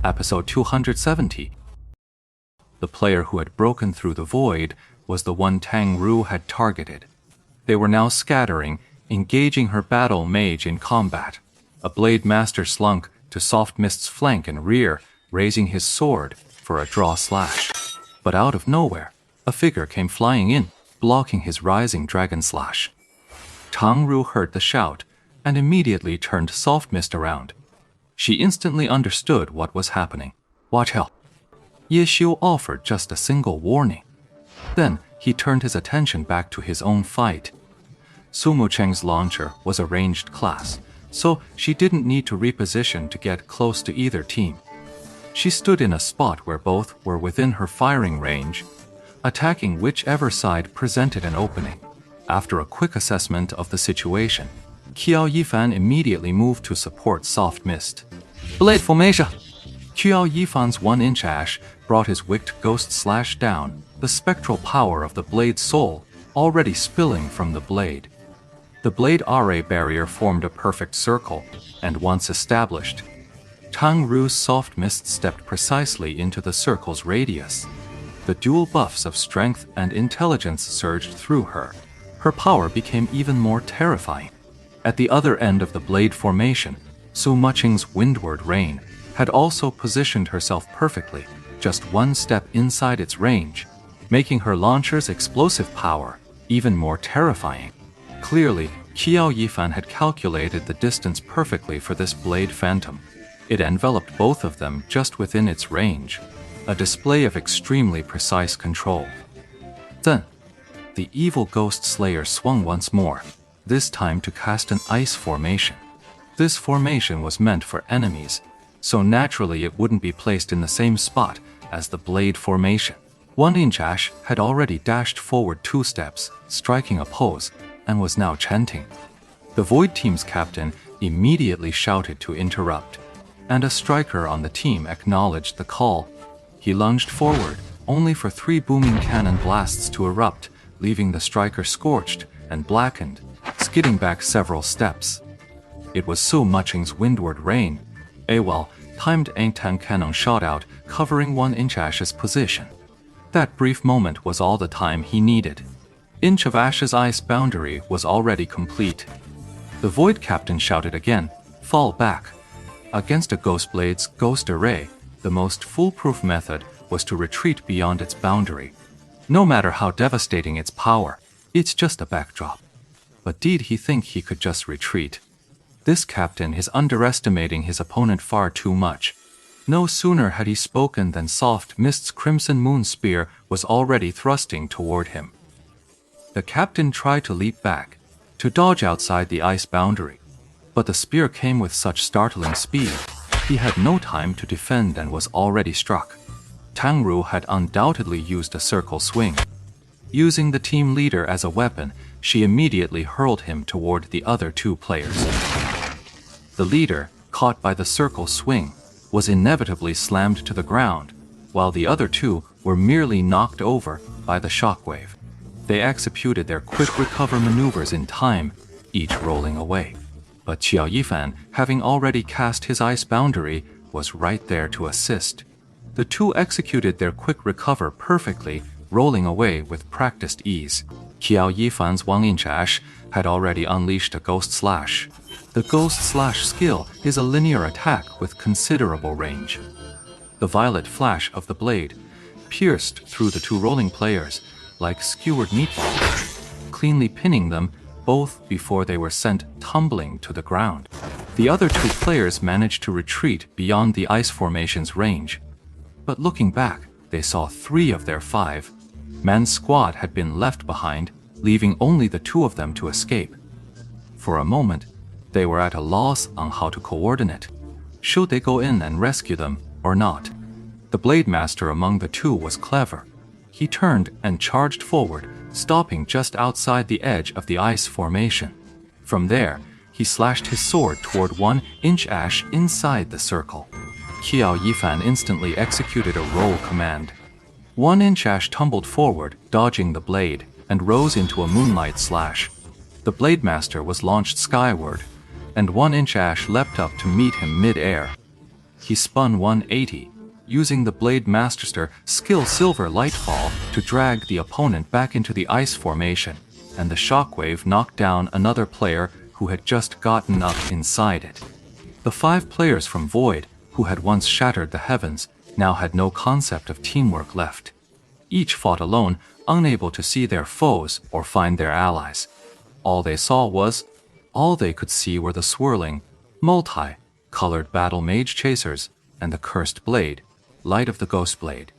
Episode 270. The player who had broken through the void was the one Tang Ru had targeted. They were now scattering, engaging her battle mage in combat. A blade master slunk to Soft Mist's flank and rear, raising his sword for a draw slash. But out of nowhere, a figure came flying in, blocking his rising dragon slash. Tang Ru heard the shout and immediately turned Soft Mist around. She instantly understood what was happening. Watch out. Ye Xiu offered just a single warning. Then he turned his attention back to his own fight. Sumu Cheng's launcher was a ranged class, so she didn't need to reposition to get close to either team. She stood in a spot where both were within her firing range, attacking whichever side presented an opening. After a quick assessment of the situation, Qiao Yifan immediately moved to support Soft Mist. Blade formation! Qiao Yifan's 1-inch ash brought his wicked ghost slash down, the spectral power of the blade's soul already spilling from the blade. The blade array barrier formed a perfect circle, and once established, Tang Ru's Soft Mist stepped precisely into the circle's radius. The dual buffs of strength and intelligence surged through her. Her power became even more terrifying. At the other end of the blade formation, Su Muqing's windward rain had also positioned herself perfectly, just one step inside its range, making her launcher's explosive power even more terrifying. Clearly, Qiao Yifan had calculated the distance perfectly for this blade phantom. It enveloped both of them just within its range, a display of extremely precise control. Then, the evil ghost slayer swung once more, this time to cast an ice formation. This formation was meant for enemies, so naturally it wouldn't be placed in the same spot as the blade formation. 1-inch ash had already dashed forward 2 steps, striking a pose, and was now chanting. The Void Team's captain immediately shouted to interrupt, and a striker on the team acknowledged the call. He lunged forward, only for 3 booming cannon blasts to erupt, leaving the striker scorched and blackened, skidding back several steps. It was Su Muqing's windward rain. A well-timed Angtang cannon shot out, covering 1-inch ash's position. That brief moment was all the time he needed. Inch of ash's ice boundary was already complete. The Void Captain shouted again, "Fall back." Against a Ghost Blade's ghost array, the most foolproof method was to retreat beyond its boundary. No matter how devastating its power, it's just a backdrop. But did he think he could just retreat? This captain is underestimating his opponent far too much. No sooner had he spoken than Soft Mist's Crimson Moon Spear was already thrusting toward him. The captain tried to leap back, to dodge outside the ice boundary, but the spear came with such startling speed, he had no time to defend and was already struck. Tang Ru had undoubtedly used a circle swing. Using the team leader as a weapon, she immediately hurled him toward the other 2 players. The leader, caught by the circle swing, was inevitably slammed to the ground, while the other 2 were merely knocked over by the shockwave. They executed their quick recover maneuvers in time, each rolling away. But Qiao Yifan, having already cast his ice boundary, was right there to assist. The 2 executed their quick recover perfectly, rolling away with practiced ease. Qiao Yifan's 1-inch ash had already unleashed a Ghost Slash. The Ghost Slash skill is a linear attack with considerable range. The violet flash of the blade pierced through the 2 rolling players like skewered meatballs, cleanly pinning them both before they were sent tumbling to the ground. The other 2 players managed to retreat beyond the ice formation's range. But looking back, they saw 3 of their 5-man squad had been left behind, leaving only the 2 of them to escape. For a moment, they were at a loss on how to coordinate. Should they go in and rescue them or not? The Blade Master among the 2 was clever. He turned and charged forward, stopping just outside the edge of the ice formation. From there, he slashed his sword toward 1-inch ash inside the circle. Qiao Yifan instantly executed a roll command. 1-inch ash tumbled forward, dodging the blade, and rose into a moonlight slash. The Blade Master was launched skyward, and 1-inch ash leapt up to meet him mid-air. He spun 180, using the Blade Master's skill Silver Lightfall to drag the opponent back into the ice formation, and the shockwave knocked down another player who had just gotten up inside it. The 5 players from Void, who had once shattered the heavens, now had no concept of teamwork left. Each fought alone, unable to see their foes or find their allies. All they could see were the swirling, multi-colored battle mage chasers and the cursed blade, Light of the Ghost Blade,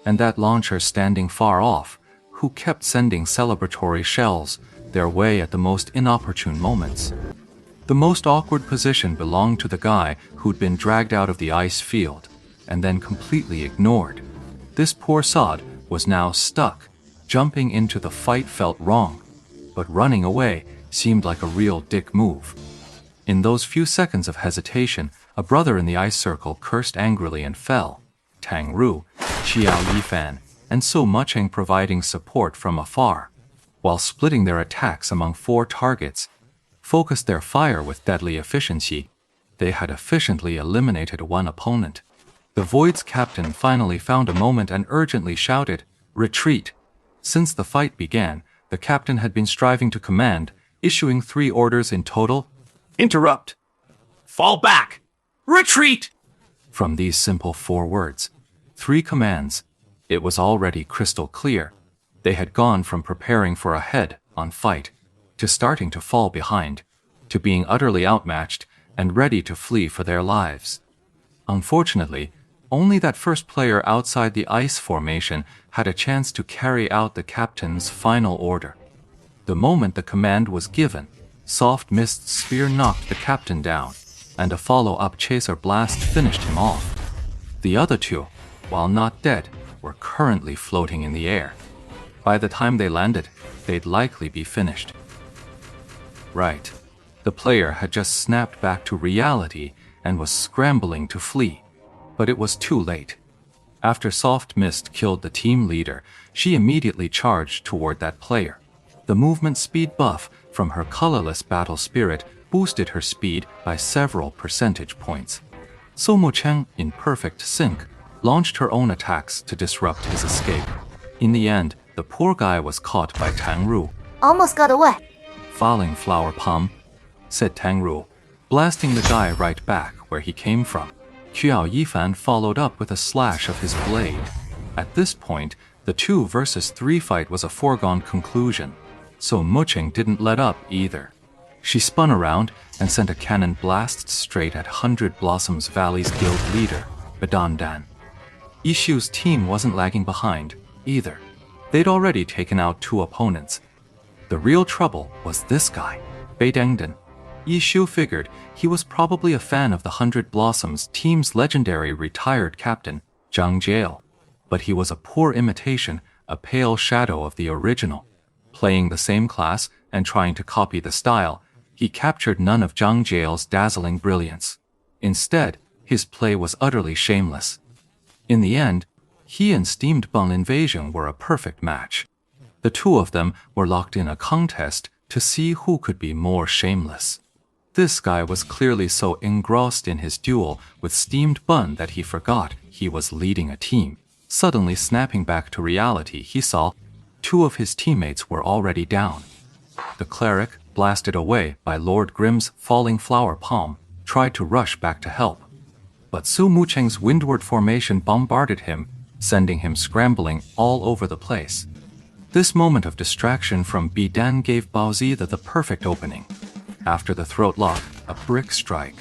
and that launcher standing far off, who kept sending celebratory shells their way at the most inopportune moments. The most awkward position belonged to the guy who'd been dragged out of the ice field and then completely ignored. This poor sod was now stuck. Jumping into the fight felt wrong, but running away seemed like a real dick move. In those few seconds of hesitation, a brother in the ice circle cursed angrily and fell. Tang Ru, Qiao Yifan, and So Mucheng providing support from afar, while splitting their attacks among 4 targets, focused their fire with deadly efficiency. They had efficiently eliminated 1 opponent. The Void's captain finally found a moment and urgently shouted, "Retreat!" Since the fight began, the captain had been striving to command, issuing 3 orders in total: "Interrupt! Fall back! Retreat!" From these simple 4 words, 3 commands, it was already crystal clear. They had gone from preparing for a head-on fight, to starting to fall behind, to being utterly outmatched and ready to flee for their lives. Unfortunately, only that first player outside the ice formation had a chance to carry out the captain's final order. The moment the command was given, Soft Mist's spear knocked the captain down, and a follow-up chaser blast finished him off. The other 2, while not dead, were currently floating in the air. By the time they landed, they'd likely be finished. Right. The player had just snapped back to reality and was scrambling to flee. But it was too late. After Soft Mist killed the team leader, she immediately charged toward that player. The movement speed buff from her colorless battle spirit boosted her speed by several percentage points. So Mucheng, in perfect sync, launched her own attacks to disrupt his escape. In the end, the poor guy was caught by Tang Ru. Almost got away. "Falling flower palm," said Tang Ru, blasting the guy right back where he came from. Qiao Yifan followed up with a slash of his blade. At this point, the 2 versus 3 fight was a foregone conclusion, so Mucheng didn't let up either. She spun around and sent a cannon blast straight at 100 Blossoms Valley's guild leader, Badan Dan. Yishu's team wasn't lagging behind, either. They'd already taken out 2 opponents. The real trouble was this guy, Bei Dengdan. Yishu figured he was probably a fan of the 100 Blossoms team's legendary retired captain, Zhang Jiao, but he was a poor imitation, a pale shadow of the original. Playing the same class and trying to copy the style, he captured none of Zhang Jiao's dazzling brilliance. Instead, his play was utterly shameless. In the end, he and Steamed Bun Invasion were a perfect match. The 2 of them were locked in a contest to see who could be more shameless. This guy was clearly so engrossed in his duel with Steamed Bun that he forgot he was leading a team. Suddenly snapping back to reality, he saw 2 of his teammates were already down. The cleric, blasted away by Lord Grimm's falling flower palm, tried to rush back to help. But Su Mucheng's windward formation bombarded him, sending him scrambling all over the place. This moment of distraction from Bidan gave Baozida the perfect opening. After the throat lock, a brick strike.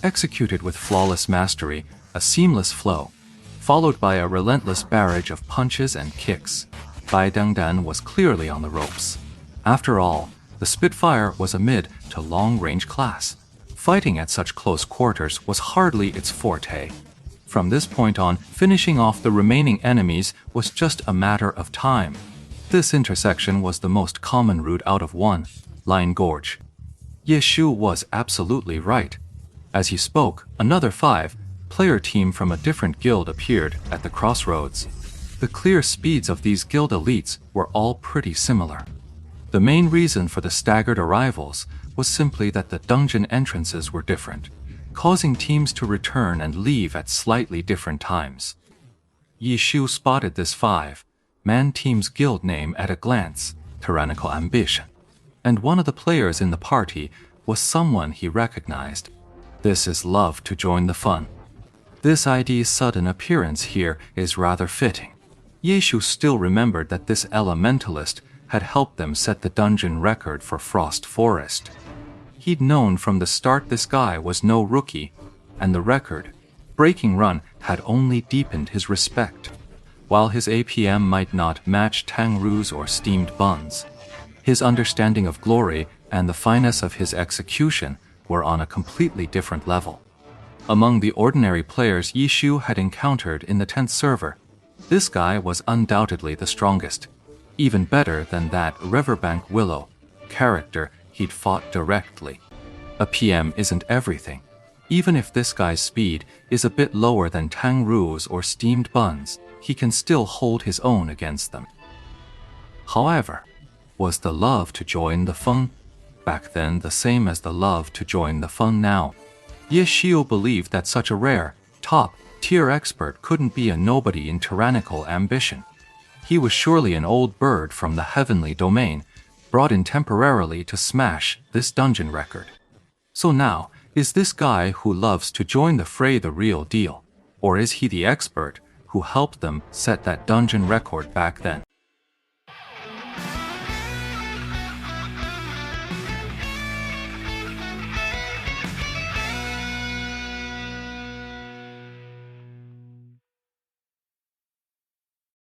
Executed with flawless mastery, a seamless flow, followed by a relentless barrage of punches and kicks. Bai Dengdan was clearly on the ropes. After all, the Spitfire was a mid to long-range class. Fighting at such close quarters was hardly its forte. From this point on, finishing off the remaining enemies was just a matter of time. This intersection was the most common route out of 1, Lion Gorge. Yishu was absolutely right. As he spoke, another 5-player team from a different guild appeared at the crossroads. The clear speeds of these guild elites were all pretty similar. The main reason for the staggered arrivals was simply that the dungeon entrances were different. causing teams to return and leave at slightly different times. Yi Xiu spotted this five-man team's guild name at a glance, Tyrannical Ambition, and one of the players in the party was someone he recognized. This is love to join the fun. This ID's sudden appearance here is rather fitting. Ye Xiu still remembered that this elementalist had helped them set the dungeon record for Frost Forest. He'd known from the start this guy was no rookie, and the record-breaking run had only deepened his respect. While his APM might not match Tang Ru's or steamed buns, his understanding of glory and the finesse of his execution were on a completely different level. Among the ordinary players Yi Xiu had encountered in the 10th server, this guy was undoubtedly the strongest, even better than that Riverbank Willow character he'd fought directly. A PM isn't everything. Even if this guy's speed is a bit lower than Tang Ru's or steamed buns, he can still hold his own against them. However, was the love to join the Feng back then the same as the love to join the Feng now? Ye Xiu believed that such a rare, top-tier expert couldn't be a nobody in Tyrannical Ambition. He was surely an old bird from the heavenly domain, brought in temporarily to smash this dungeon record. So now, is this guy who loves to join the fray the real deal? Or is he the expert who helped them set that dungeon record back then?